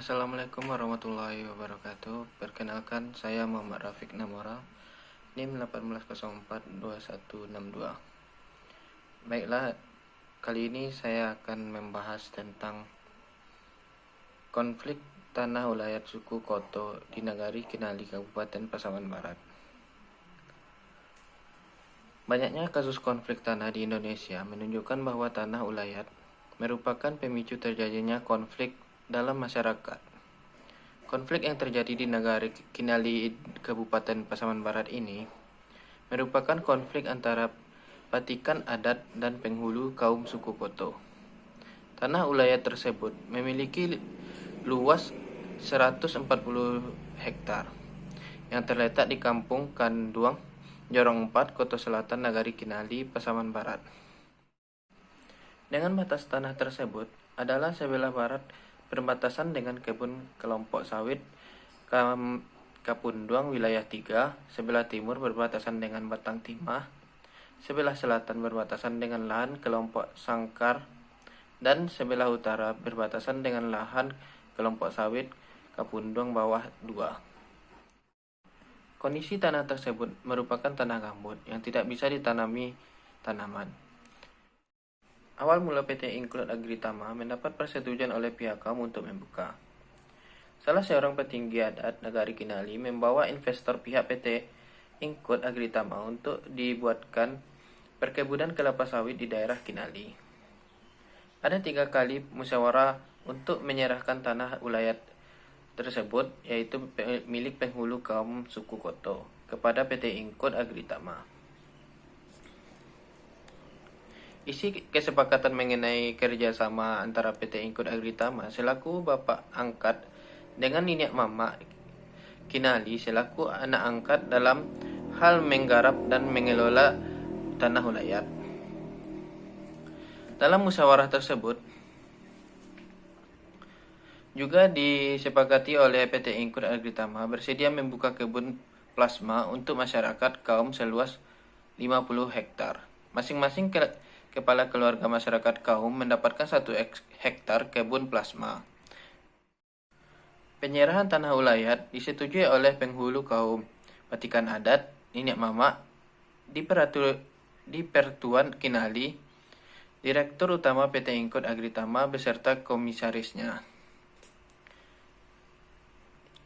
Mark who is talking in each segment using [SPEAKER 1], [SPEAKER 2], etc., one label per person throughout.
[SPEAKER 1] Assalamualaikum warahmatullahi wabarakatuh. Perkenalkan, saya Muhammad Rafiq Namora, NIM 18042162. Baiklah, kali ini saya akan membahas tentang konflik tanah ulayat suku Koto di Nagari Kinali, Kabupaten Pasaman Barat. Banyaknya kasus konflik tanah di Indonesia menunjukkan bahwa tanah ulayat merupakan pemicu terjadinya konflik dalam masyarakat. Konflik yang terjadi di Nagari Kinali, Kabupaten Pasaman Barat ini merupakan konflik antara Patikan Adat dan penghulu kaum suku Koto. Tanah ulayat tersebut memiliki luas 140 hektar yang terletak di Kampung Kanduang, Jorong 4, Koto Selatan, Nagari Kinali, Pasaman Barat. Dengan batas tanah tersebut adalah sebelah barat perbatasan dengan kebun kelompok sawit Kapunduang wilayah 3, sebelah timur berbatasan dengan Batang Timah, sebelah selatan berbatasan dengan lahan kelompok Sangkar, dan sebelah utara berbatasan dengan lahan kelompok sawit Kapunduang bawah 2. Kondisi tanah tersebut merupakan tanah gambut yang tidak bisa ditanami tanaman. Awal mula PT Include Agritama mendapat persetujuan oleh pihak kaum untuk membuka. Salah seorang petinggi adat Nagari Kinali membawa investor pihak PT Include Agritama untuk dibuatkan perkebunan kelapa sawit di daerah Kinali. Ada 3 kali musyawarah untuk menyerahkan tanah ulayat tersebut, yaitu milik penghulu kaum suku Koto, kepada PT Include Agritama. Isi kesepakatan mengenai kerjasama antara PT Include Agritama selaku bapak angkat dengan Niniak Mama Kinali selaku anak angkat dalam hal menggarap dan mengelola tanah ulayat. Dalam musyawarah tersebut juga disepakati oleh PT Include Agritama bersedia membuka kebun plasma untuk masyarakat kaum seluas 50 hektar. Masing-masing kepala keluarga masyarakat kaum mendapatkan 1 hektar kebun plasma. Penyerahan tanah ulayat disetujui oleh penghulu kaum Patikan Adat Niniak Mama di Pertuan Kinali, Direktur Utama PT Include Agritama beserta komisarisnya.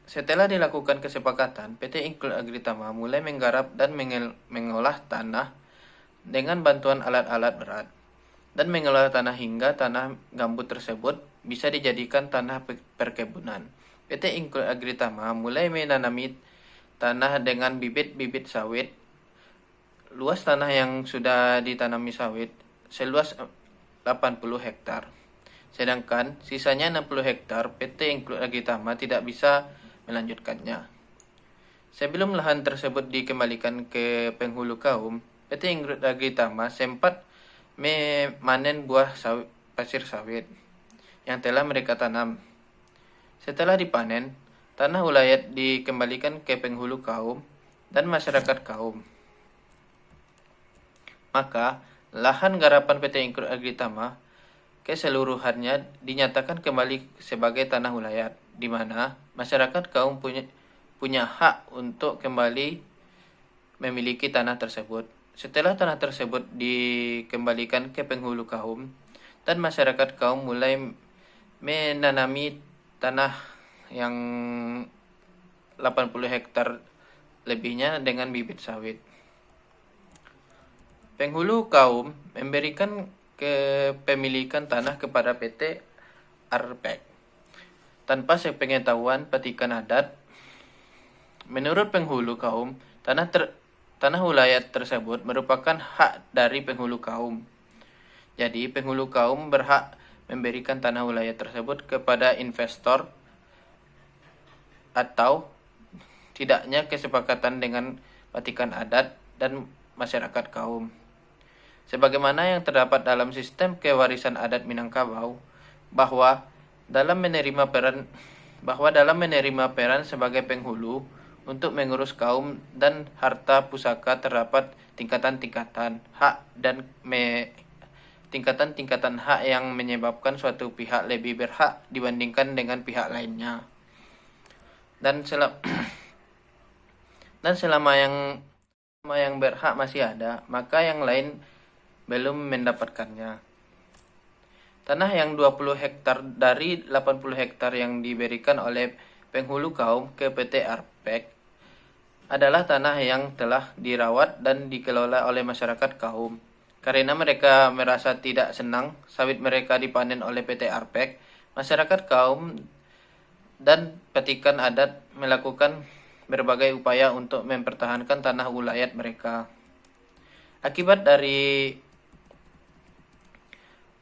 [SPEAKER 1] Setelah dilakukan kesepakatan, PT Include Agritama mulai menggarap dan mengolah tanah dengan bantuan alat-alat berat dan mengolah tanah hingga tanah gambut tersebut bisa dijadikan tanah perkebunan. PT Include Agritama mulai menanami tanah dengan bibit-bibit sawit. Luas tanah yang sudah ditanami sawit seluas 80 hektar. Sedangkan sisanya 60 hektar PT Include Agritama tidak bisa melanjutkannya. Sebelum lahan tersebut dikembalikan ke penghulu kaum, PT Include Agritama sempat memanen buah pasir sawit yang telah mereka tanam. Setelah dipanen, tanah ulayat dikembalikan ke penghulu kaum dan masyarakat kaum. Maka, lahan garapan PT Include Agritama keseluruhannya dinyatakan kembali sebagai tanah ulayat, di mana masyarakat kaum punya hak untuk kembali memiliki tanah tersebut. Setelah tanah tersebut dikembalikan ke penghulu kaum dan masyarakat kaum mulai menanami tanah yang 80 hektar lebihnya dengan bibit sawit. Penghulu kaum memberikan kepemilikan tanah kepada PT Arpek tanpa sepengetahuan Patikan Adat. Menurut penghulu kaum, tanah ulayat tersebut merupakan hak dari penghulu kaum. Jadi, penghulu kaum berhak memberikan tanah ulayat tersebut kepada investor atau tidaknya kesepakatan dengan Patikan Adat dan masyarakat kaum. Sebagaimana yang terdapat dalam sistem kewarisan adat Minangkabau, bahwa dalam menerima peran sebagai penghulu untuk mengurus kaum dan harta pusaka terdapat tingkatan-tingkatan hak dan tingkatan-tingkatan hak yang menyebabkan suatu pihak lebih berhak dibandingkan dengan pihak lainnya. Dan selama yang berhak masih ada, maka yang lain belum mendapatkannya. Tanah yang 20 hektar dari 80 hektar yang diberikan oleh penghulu kaum ke PT Arpek adalah tanah yang telah dirawat dan dikelola oleh masyarakat kaum. Karena mereka merasa tidak senang sawit mereka dipanen oleh PT Arpek, masyarakat kaum dan petikan adat melakukan berbagai upaya untuk mempertahankan tanah wilayah mereka. Akibat dari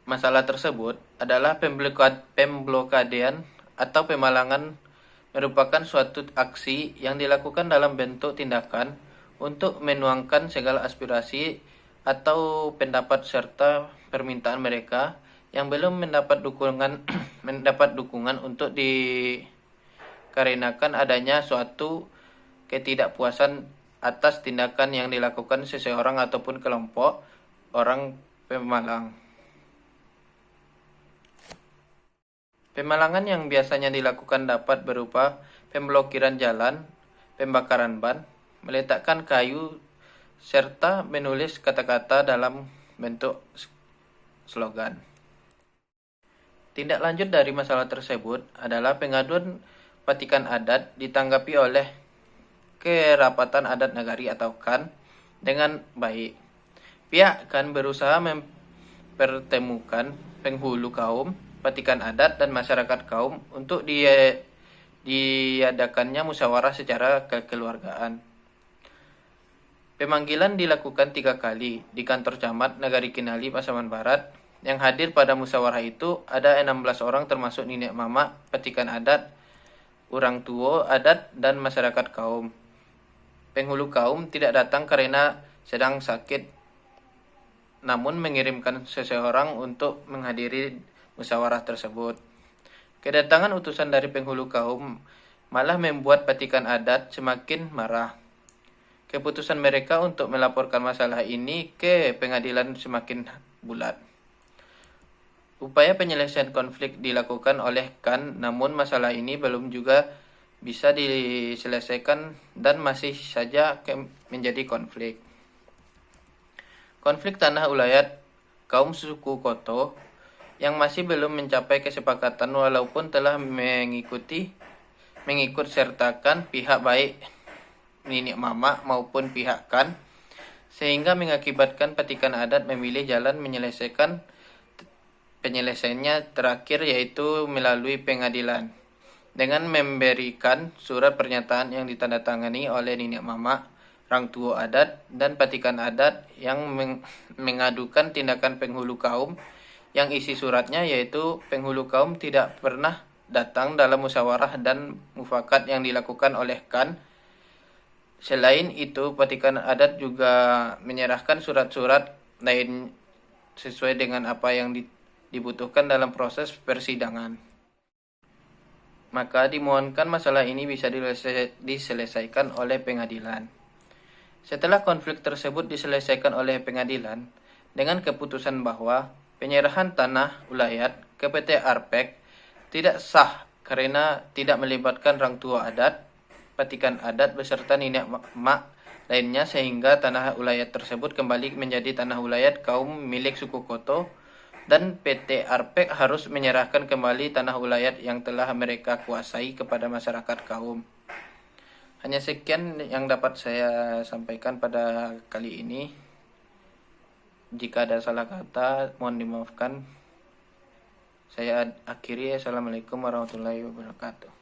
[SPEAKER 1] masalah tersebut adalah pemblokadean atau pemalangan merupakan suatu aksi yang dilakukan dalam bentuk tindakan untuk menuangkan segala aspirasi atau pendapat serta permintaan mereka yang belum mendapat dukungan untuk dikarenakan adanya suatu ketidakpuasan atas tindakan yang dilakukan seseorang ataupun kelompok orang pemalang. Pemalangan yang biasanya dilakukan dapat berupa pemblokiran jalan, pembakaran ban, meletakkan kayu, serta menulis kata-kata dalam bentuk slogan. Tindak lanjut dari masalah tersebut adalah pengaduan petikan adat ditanggapi oleh Kerapatan Adat Nagari atau KAN dengan baik. Pihak KAN berusaha mempertemukan penghulu kaum, petikan adat, dan masyarakat kaum untuk diadakannya musyawarah secara kekeluargaan. Pemanggilan dilakukan 3 kali di kantor camat Nagari Kinali, Pasaman Barat. Yang hadir pada musyawarah itu ada 16 orang termasuk nenek mama, petikan adat, orang tua adat, dan masyarakat kaum. Penghulu kaum tidak datang karena sedang sakit, namun mengirimkan seseorang untuk menghadiri musyawarah tersebut. Kedatangan utusan dari penghulu kaum malah membuat petikan adat semakin marah. Keputusan mereka untuk melaporkan masalah ini ke pengadilan semakin bulat. Upaya penyelesaian konflik dilakukan oleh KAN, namun masalah ini belum juga bisa diselesaikan dan masih saja menjadi konflik. Konflik tanah ulayat kaum suku Koto yang masih belum mencapai kesepakatan walaupun telah mengikut sertakan pihak baik nenek mama maupun pihak KAN, sehingga mengakibatkan petikan adat memilih jalan penyelesaiannya terakhir yaitu melalui pengadilan dengan memberikan surat pernyataan yang ditandatangani oleh nenek mama, orang tua adat, dan petikan adat yang mengadukan tindakan penghulu kaum yang isi suratnya yaitu penghulu kaum tidak pernah datang dalam musyawarah dan mufakat yang dilakukan oleh KAN. Selain itu, petikan adat juga menyerahkan surat-surat lain sesuai dengan apa yang dibutuhkan dalam proses persidangan. Maka dimohonkan masalah ini bisa diselesaikan oleh pengadilan. Setelah konflik tersebut diselesaikan oleh pengadilan dengan keputusan bahwa penyerahan tanah ulayat ke PT Arpek tidak sah karena tidak melibatkan orang tua adat, petikan adat beserta nenek mak lainnya, sehingga tanah ulayat tersebut kembali menjadi tanah ulayat kaum milik suku Koto dan PT Arpek harus menyerahkan kembali tanah ulayat yang telah mereka kuasai kepada masyarakat kaum. Hanya sekian yang dapat saya sampaikan pada kali ini. Jika ada salah kata, mohon dimaafkan. Saya akhiri. Assalamualaikum warahmatullahi wabarakatuh.